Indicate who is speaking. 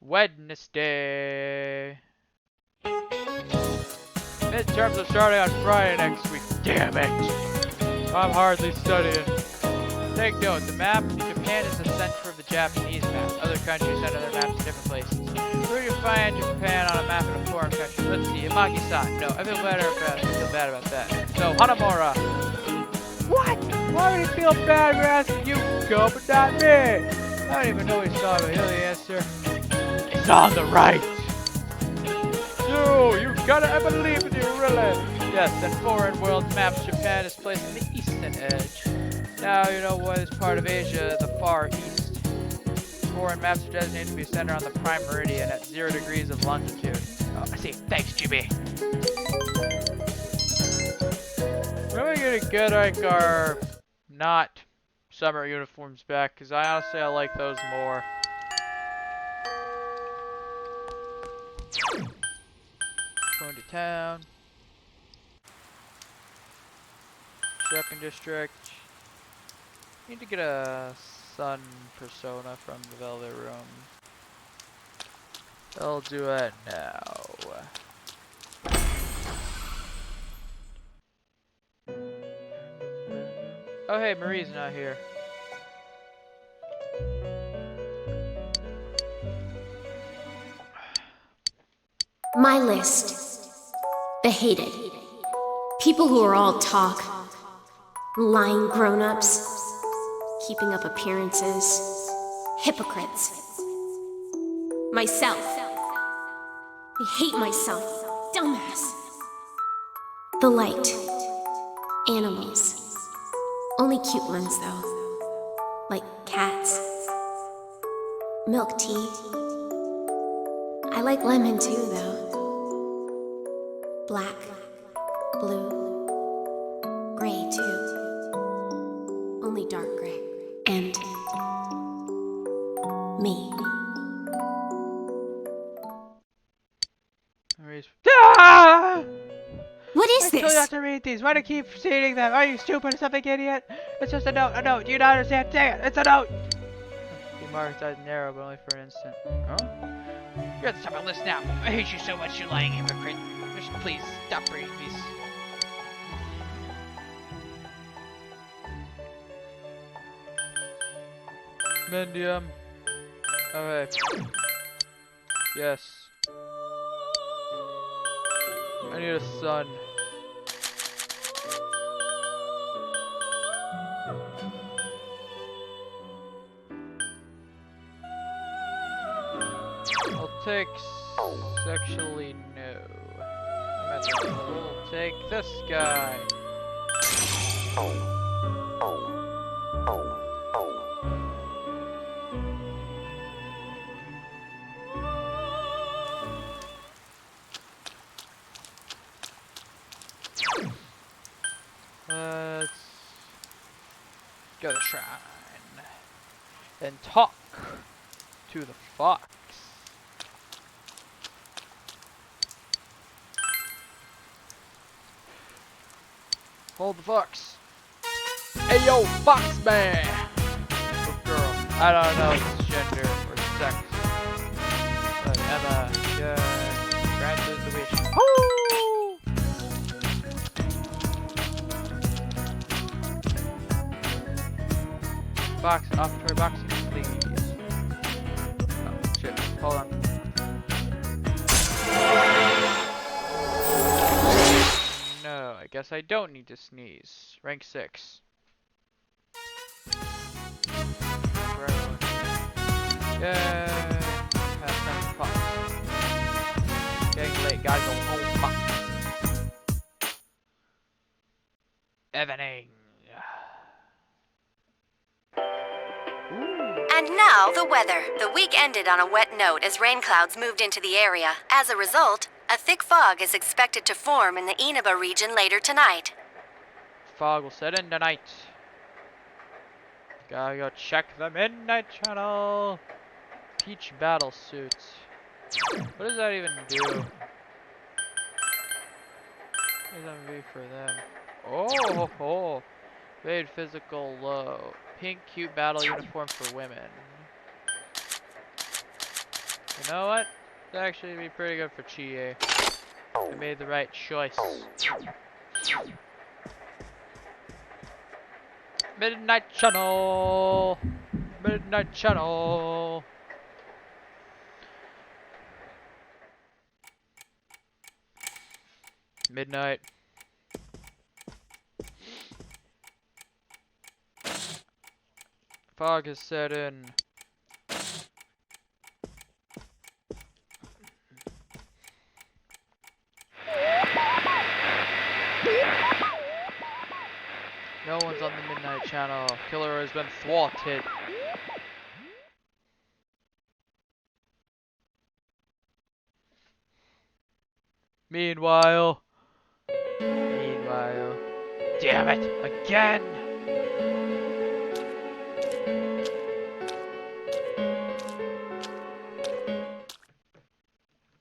Speaker 1: Wednesday. Midterms are starting on Friday next week. Damn it! I'm hardly studying. Take note, the map in Japan is the center of the Japanese map. Other countries send other maps to different places. Where do you find Japan on a map in a foreign country? Let's see, Imagi-san. No, I feel bad about that. So, Hanamura. What? Why would he feel bad for asking you to go, but not me? I don't even know what he's talking about. You know the answer? It's on the right. No, you gotta believe in you, really. Yes, in foreign world maps, Japan is placed on the eastern edge. Now you know what is part of Asia, the far east. Foreign maps are designated to be centered on the prime meridian at 0 degrees of longitude. Oh, I see. Thanks, GB. When are we gonna get like our not summer uniforms back? Because I like those more. Going to town. Shopping district. Need to get a sun persona from the Velvet Room. I'll do it now. Oh hey, Marie's not here.
Speaker 2: My list. The hated. People who are all talk. Lying grown-ups. Keeping up appearances. Hypocrites. Myself. I hate myself. Dumbass. The light. Animals. Only cute ones, though. Like cats. Milk tea. I like lemon too, though. Black, blue, gray too. Only dark gray. And me.
Speaker 1: Ah!
Speaker 2: What is
Speaker 1: I told you
Speaker 2: this?
Speaker 1: not to read these. Why do you keep reading them? Are you stupid or something, idiot? It's just a note. A note. Do you not understand? Say it. It's a note. He marked eyes narrow, but only for an instant. Huh? You're at the top of the list now. I hate you so much, you lying hypocrite. Just please stop reading these. Mendium. Okay. Yes. I need a sun. I'll take sexually no. We'll take this guy. Let's go to the shrine and talk to the fox. Hold the fox. Hey yo, fox man! Or girl. I don't know its gender or sex. But Emma, yeah, granted the wish. Woo! Box, offertory boxing, please. Oh, shit. Hold on. No, I guess I don't need to sneeze. Rank 6. Yay! Pass time to pop. Getting late, gotta go home. Pop. Evening.
Speaker 3: And now, the weather. The week ended on a wet note as rain clouds moved into the area. As a result, a thick fog is expected to form in the Inaba region later tonight.
Speaker 1: Fog will set in tonight. Gotta go check the Midnight Channel. Peach battle suits. What does that even do? What does that be for them? Oh, made physical low. Pink cute battle uniform for women. You know what? It's actually be pretty good for Chie. I made the right choice. Midnight Channel! Midnight Channel! Midnight. Fog has set in. No one's on the Midnight Channel. Killer has been thwarted. Meanwhile. Damn it! Again!